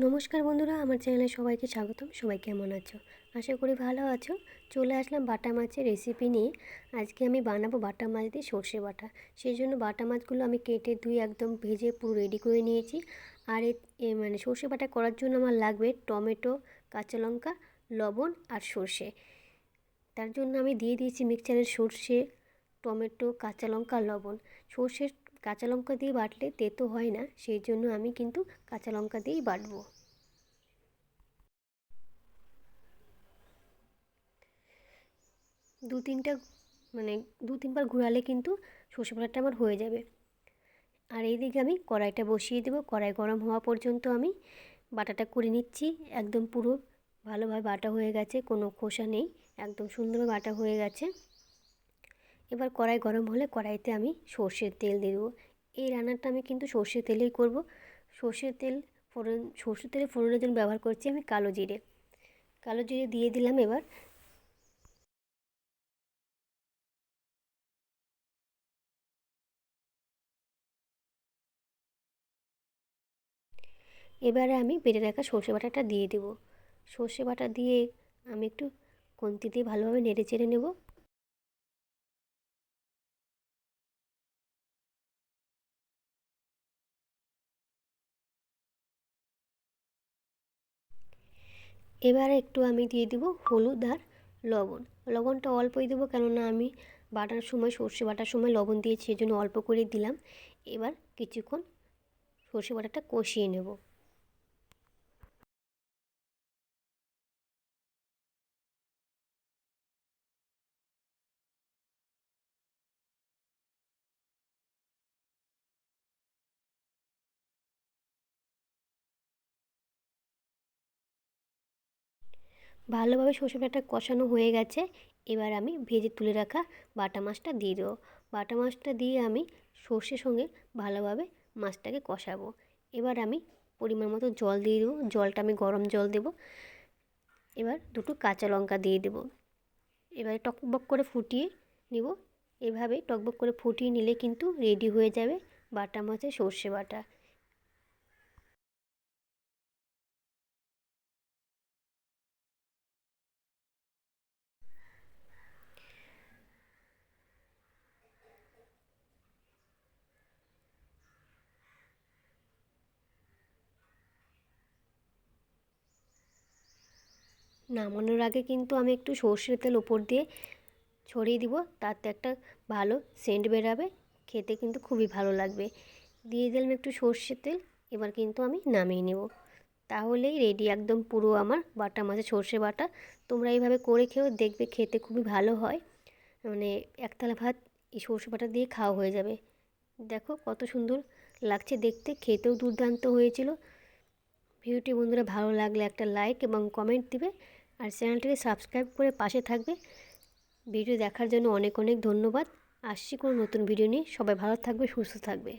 নমস্কার বন্ধুরা, আমার চ্যানেলে সবাইকে স্বাগতম। সবাই কেমন আছো? আশা করি ভালো আছো। চলে আসলাম বাটা মাছের রেসিপি নিয়ে। আজকে আমি বানাবো বাটা মাছ দিয়ে সর্ষে বাটা। সেই জন্য বাটা মাছগুলো আমি কেটে ধুয়ে একদম ভেজে পুরো রেডি করে নিয়েছি। আর মানে সর্ষে বাটা করার জন্য আমার লাগবে টমেটো, কাঁচা লঙ্কা, লবণ আর সর্ষে। তার জন্য আমি দিয়ে দিয়েছি মিক্সচারের সর্ষে, টমেটো, কাঁচা লঙ্কা, লবণ। সর্ষের কাঁচা লঙ্কা দিয়ে বাটলে তেতো হয় না, সেই জন্য আমি কিন্তু কাঁচা লঙ্কা দিয়েই বাটবো। দু তিনটা মানে দু তিনবার ঘোরালে কিন্তু সর্ষে বাটাটা আমার হয়ে যাবে। আর এইদিকে আমি কড়াইটা বসিয়ে দেবো। কড়াই গরম হওয়া পর্যন্ত আমি বাটাটা করে নিচ্ছি। একদম পুরো ভালোভাবে বাটা হয়ে গেছে, কোনো খোসা নেই, একদম সুন্দরভাবে বাটা হয়ে গেছে। এবার কড়াই গরম হলে কড়াইতে আমি সর্ষের তেল দিয়ে দেবো। এই রান্নাটা আমি কিন্তু সর্ষের তেলেই করব। সর্ষের তেলে ফোড়নের জন্য ব্যবহার করছি আমি কালো জিরে। কালো জিরে দিয়ে দিলাম। এবারে আমি বেটে রাখা সর্ষে বাটাটা দিয়ে দেব। সর্ষে বাটা দিয়ে আমি একটু খুন্তি দিয়ে ভালোভাবে নেড়ে চেড়ে নেব। এবারে একটু আমি দিয়ে দেব হলুদ আর লবণ। লবণটা অল্পই দেবো, কেননা আমি বাটার সময় সর্ষে বাটার সময় লবণ দিয়েছি, সেই জন্য অল্প করে দিলাম। এবার কিছুক্ষণ সর্ষে বাটাটা কষিয়ে নেব। ভালোভাবে সর্ষে বাটাটা কষানো হয়ে গেছে। এবার আমি ভেজে তুলে রাখা বাটা মাছটা দিয়ে দেবো। বাটা মাছটা দিয়ে আমি সর্ষের সঙ্গে ভালোভাবে মাছটাকে কষাবো। এবার আমি পরিমাণ মতো জল দিয়ে দেবো। জলটা আমি গরম জল দেবো। এবার দুটো কাঁচা লঙ্কা দিয়ে দেবো। এবারে টকবক করে ফুটিয়ে নিব। এভাবে টকবক করে ফুটিয়ে নিলে কিন্তু রেডি হয়ে যাবে বাটা মাছের সর্ষে বাটা। নামানোর আগে কিন্তু আমি একটু সর্ষের তেল ওপর দিয়ে ছড়িয়ে দিব, তাতে একটা ভালো সেন্ট বেরাবে, খেতে কিন্তু খুবই ভালো লাগবে। দিয়ে দিলাম একটু সর্ষের তেল। এবার কিন্তু আমি নামিয়ে নেব। তাহলেই রেডি একদম পুরো আমার বাটা মাছের সর্ষে বাটা। তোমরা এইভাবে করে খেও, দেখবে খেতে খুবই ভালো হয়। মানে এক থালা ভাত এই সর্ষে বাটা দিয়ে খাওয়া হয়ে যাবে। দেখো কত সুন্দর লাগছে দেখতে, খেতেও দুর্দান্ত হয়েছিল। ভিডিওটি বন্ধুরা ভালো লাগলে একটা লাইক এবং কমেন্ট দিবে, আর চ্যানেলটিকে সাবস্ক্রাইব করে পাশে থাকবে। ভিডিও দেখার জন্য অনেক অনেক ধন্যবাদ। আসছি কোনো নতুন ভিডিও নিয়ে। সবাই ভালো থাকবে, সুস্থ থাকবে।